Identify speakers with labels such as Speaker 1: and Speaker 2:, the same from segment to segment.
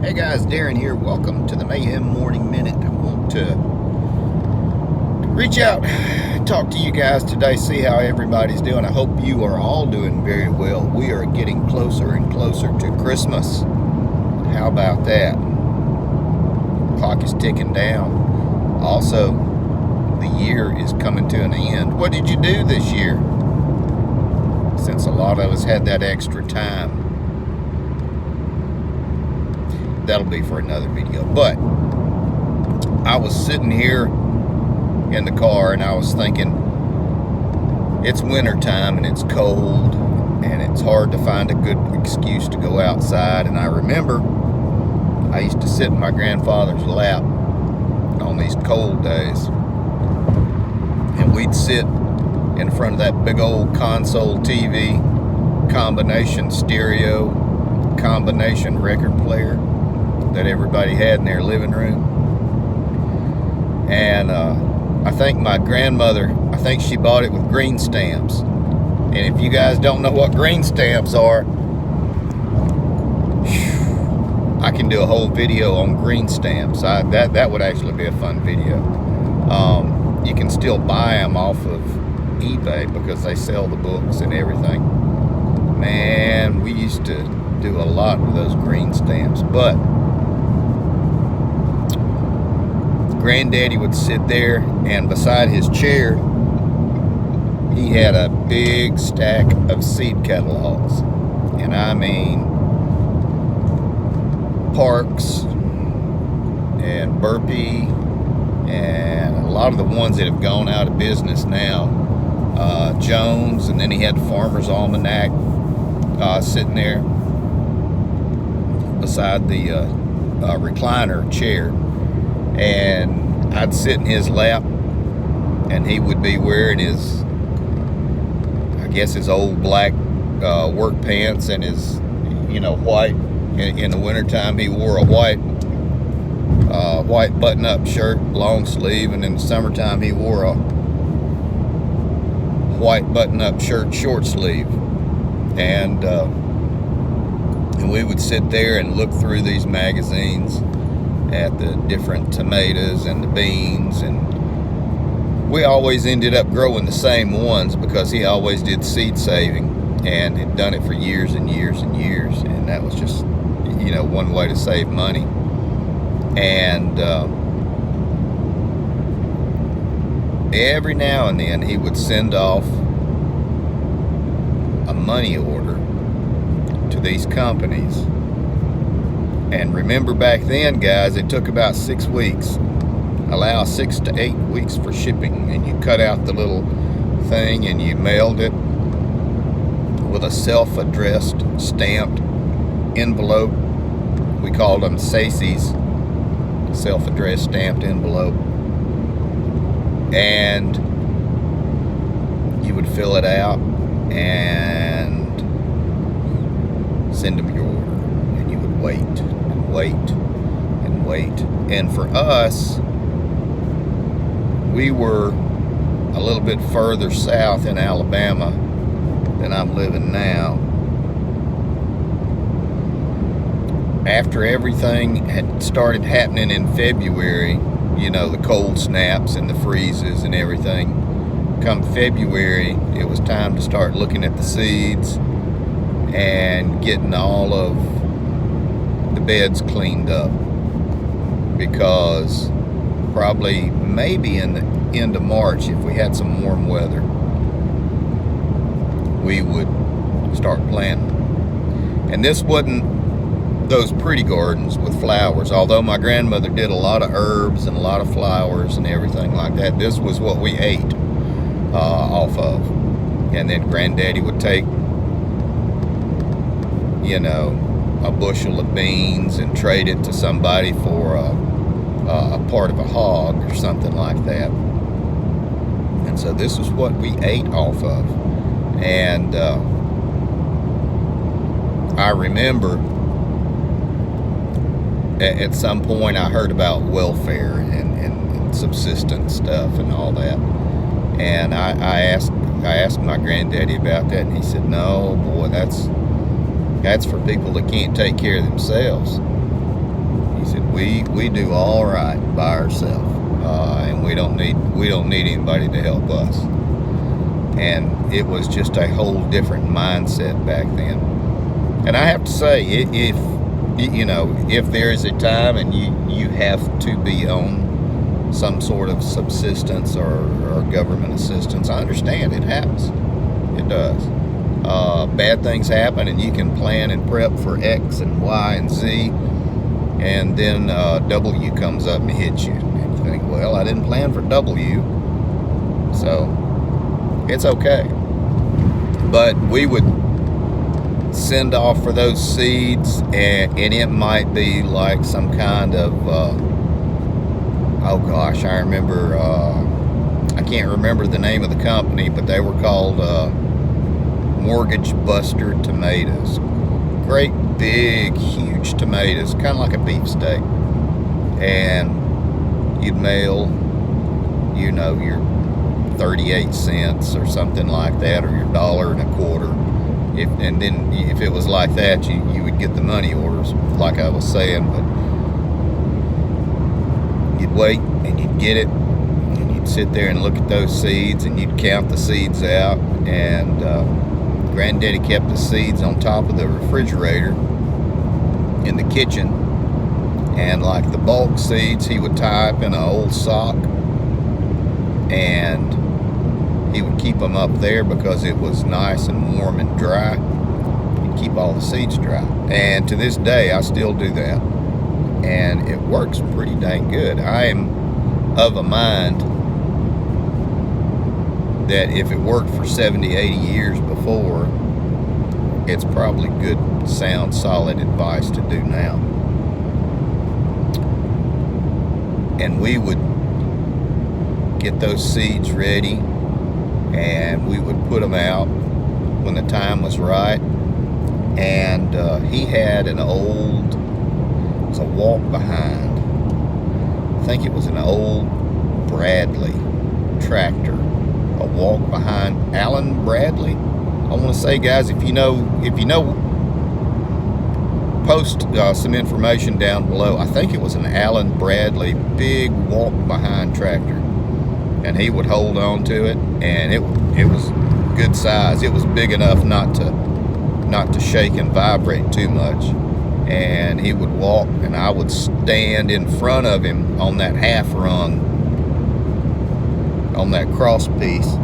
Speaker 1: Hey guys, Darren here. Welcome to the Mayhem Morning Minute. I want to reach out, talk to you guys today, see how everybody's doing. I hope you are all doing very well. We are getting closer and closer to Christmas. How about that? Clock is ticking down. Also, the year is coming to an end. What did you do this year? Since a lot of us had that extra time. That'll be for another video. But I was sitting here in the car and I was thinking, it's wintertime and it's cold and it's hard to find a good excuse to go outside. And I remember I used to sit in my grandfather's lap on these cold days, and we'd sit in front of that big old console TV, combination stereo, combination record player that everybody had in their living room. And I think my grandmother, I think she bought it with green stamps. And if you guys don't know what green stamps are, I can do a whole video on green stamps. That would actually be a fun video. You can still buy them off of eBay because they sell the books and everything. Man, we used to do a lot with those green stamps. But Granddaddy would sit there, and beside his chair he had a big stack of seed catalogs, and I mean Parks and Burpee and a lot of the ones that have gone out of business now, Jones, and then he had the Farmer's Almanac sitting there beside the recliner chair. And I'd sit in his lap, and he would be wearing his, I guess, his old black work pants and his, white. In the wintertime, he wore a white button-up shirt, long sleeve, and in the summertime, he wore a white button-up shirt, short sleeve. And we would sit there and look through these magazines at the different tomatoes and the beans, and we always ended up growing the same ones because he always did seed saving and had done it for years and years and years, and that was just one way to save money. And every now and then he would send off a money order to these companies. And remember, back then, guys, it took about 6 weeks. Allow 6 to 8 weeks for shipping. And you cut out the little thing and you mailed it with a self-addressed, stamped envelope. We called them SACES, self-addressed stamped envelope. And you would fill it out and send them your order. And you would wait. And wait. And for us, we were a little bit further south in Alabama than I'm living now. After everything had started happening in February, the cold snaps and the freezes and everything, come February, it was time to start looking at the seeds and getting all of the beds cleaned up, because probably maybe in the end of March, if we had some warm weather, we would start planting. And this wasn't those pretty gardens with flowers, although my grandmother did a lot of herbs and a lot of flowers and everything like that. This was what we ate off of. And then Granddaddy would take a bushel of beans and trade it to somebody for a part of a hog or something like that. And so this is what we ate off of. And I remember at some point I heard about welfare and subsistence stuff and all that. And I asked my granddaddy about that, and he said, "No, boy, that's for people that can't take care of themselves." we do all right by ourselves, and we don't need anybody to help us. And it was just a whole different mindset back then. And I have to say, if there is a time and you have to be on some sort of subsistence or government assistance, I understand it happens. It does. Bad things happen, and you can plan and prep for X and Y and Z, and then W comes up and hits you, and you think, well, I didn't plan for W, so it's okay. But we would send off for those seeds, and it might be like some kind of oh gosh, I remember, I can't remember the name of the company, but they were called Mortgage Buster tomatoes. Great big huge tomatoes, kind of like a beefsteak. And you'd mail, you know, your 38 cents or something like that, or your $1.25. And then if it was like that, you would get the money orders, like I was saying. But you'd wait and you'd get it, and you'd sit there and look at those seeds, and you'd count the seeds out. And Granddaddy kept the seeds on top of the refrigerator in the kitchen, and like the bulk seeds, he would tie up in an old sock, and he would keep them up there because it was nice and warm and dry. He'd keep all the seeds dry. And to this day, I still do that, and it works pretty dang good. I am of a mind that if it worked for 70, 80 years before, it's probably good, sound, solid advice to do now. And we would get those seeds ready, and we would put them out when the time was right. And he had an old, it was a walk behind, I think it was an old Bradley tractor, a walk behind Allen Bradley. I want to say, guys, if you know, post some information down below. I think it was an Allen Bradley big walk behind tractor, and he would hold on to it, and it was good size. It was big enough not to shake and vibrate too much. And he would walk, and I would stand in front of him on that half rung, on that cross piece,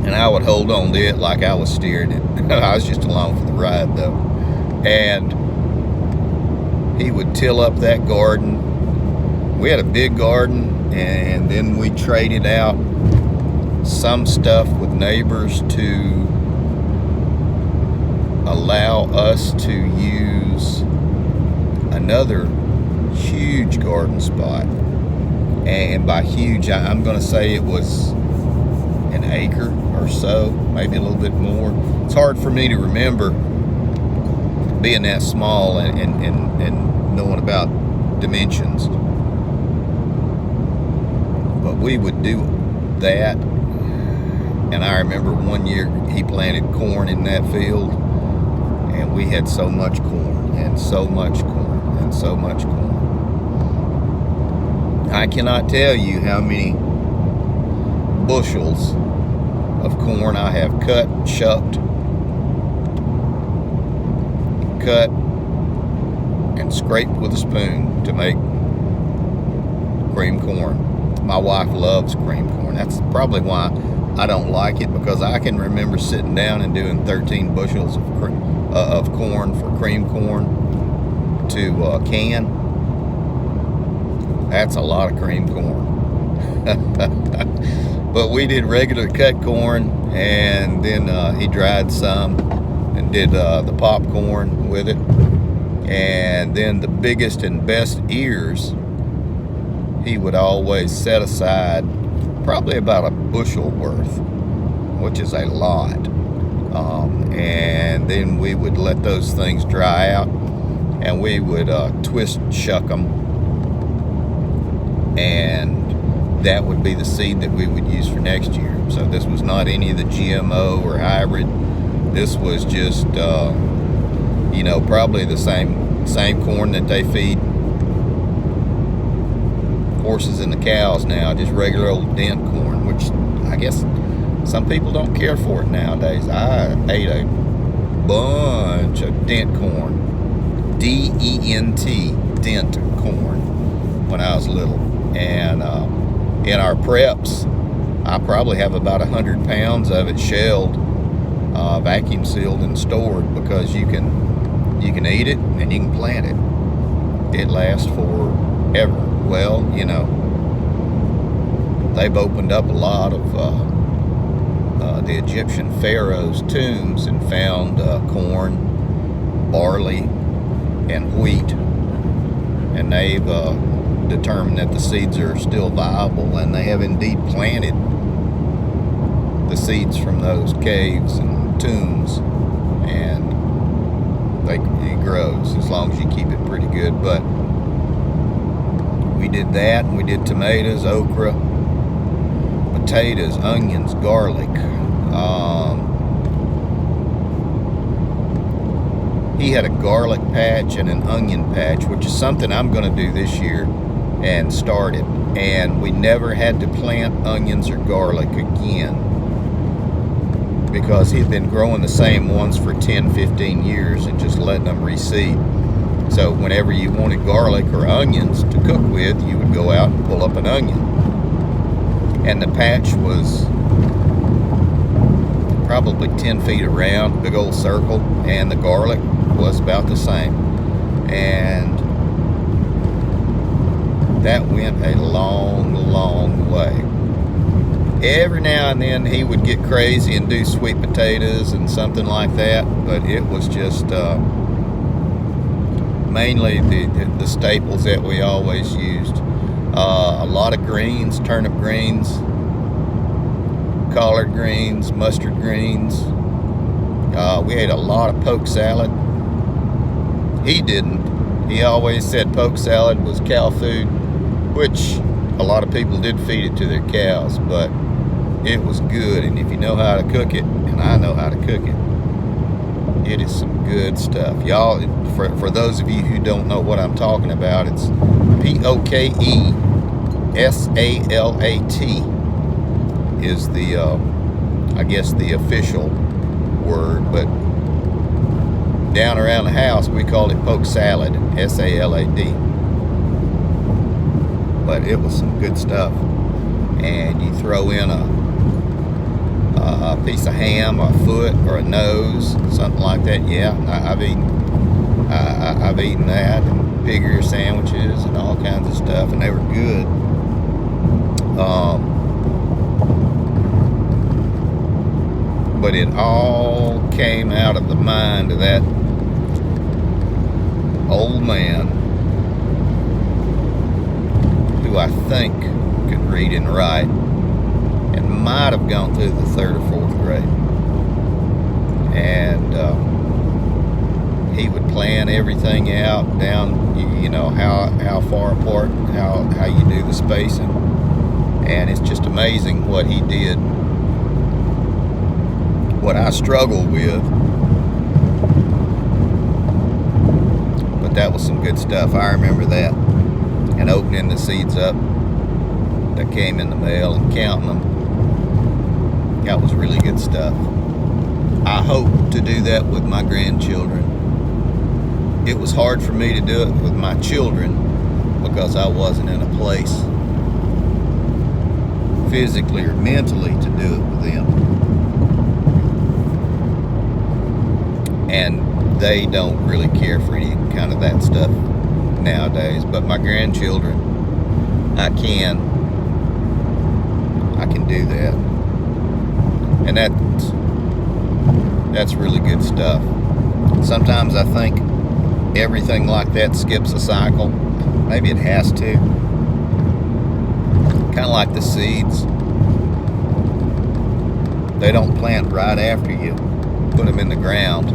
Speaker 1: and I would hold on to it like I was steering it. I was just along for the ride, though. And he would till up that garden. We had a big garden, and then we traded out some stuff with neighbors to allow us to use another huge garden spot. And by huge, I'm going to say it was an acre or so, maybe a little bit more. It's hard for me to remember being that small and knowing about dimensions. But we would do that. And I remember one year he planted corn in that field, and we had so much corn, and so much corn, and so much corn. I cannot tell you how many bushels of corn I have cut, shucked, cut, and scraped with a spoon to make cream corn. My wife loves cream corn. That's probably why I don't like it, because I can remember sitting down and doing 13 bushels of corn for cream corn to can. That's a lot of cream corn. But we did regular cut corn, and then he dried some and did the popcorn with it. And then the biggest and best ears, he would always set aside probably about a bushel worth, which is a lot. And then we would let those things dry out, and we would twist shuck them, and that would be the seed that we would use for next year. So this was not any of the GMO or hybrid. This was just probably the same corn that they feed horses and the cows now, just regular old dent corn, which I guess some people don't care for it nowadays. I ate a bunch of dent corn, D-E-N-T, dent corn, when I was little. And in our preps, I probably have about 100 pounds of it shelled, vacuum sealed and stored, because you can eat it and you can plant it. It lasts forever. Well, you know, they've opened up a lot of the Egyptian pharaohs' tombs and found corn, barley, and wheat, and they've determined that the seeds are still viable, and they have indeed planted the seeds from those caves and tombs, and it grows as long as you keep it pretty good. But we did that, and we did tomatoes, okra, potatoes, onions, garlic. He had a garlic patch and an onion patch, which is something I'm going to do this year and start it. And we never had to plant onions or garlic again, because he'd been growing the same ones for 10-15 years and just letting them reseed. So whenever you wanted garlic or onions to cook with, you would go out and pull up an onion. And the patch was probably 10 feet around, big old circle, and the garlic was about the same. And that went a long, long way. Every now and then he would get crazy and do sweet potatoes and something like that, but it was just mainly the staples that we always used. A lot of greens, turnip greens, collard greens, mustard greens. We ate a lot of poke salad. He didn't. He always said poke salad was cow food, which a lot of people did feed it to their cows, but it was good. And if you know how to cook it, and I know how to cook it, it is some good stuff. Y'all, for those of you who don't know what I'm talking about, it's Pokesalat is the, I guess, the official word, but down around the house we called it poke salad, S-A-L-A-D. But it was some good stuff. And you throw in a piece of ham, a foot, or a nose, something like that. Yeah, I've eaten that, and pig ear sandwiches and all kinds of stuff, and they were good. But it all came out of the mind of that old man, who I think could read and write, and might have gone through the 3rd or 4th grade. And he would plan everything out down, you know, how far apart, how you do the spacing. And it's just amazing what he did. What I struggled with, but that was some good stuff. I remember that, and opening the seeds up that came in the mail and counting them. That was really good stuff. I hope to do that with my grandchildren. It was hard for me to do it with my children because I wasn't in a place physically or mentally to do it with them. And they don't really care for any kind of that stuff nowadays. But my grandchildren, I can do that. And that's really good stuff. Sometimes I think everything like that skips a cycle. Maybe it has to. Kind of like the seeds. They don't plant right after you put them in the ground.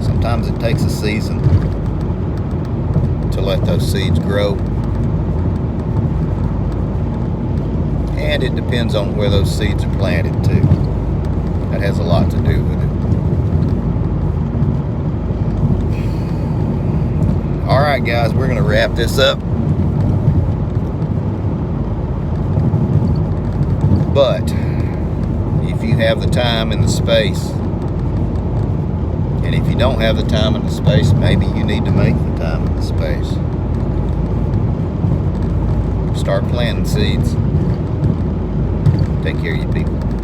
Speaker 1: Sometimes it takes a season to let those seeds grow. And it depends on where those seeds are planted too. That has a lot to do with it. Alright guys, we're going to wrap this up. But if you have the time and the space, and if you don't have the time and the space, maybe you need to make the time and the space. Start planting seeds. Take care of you people.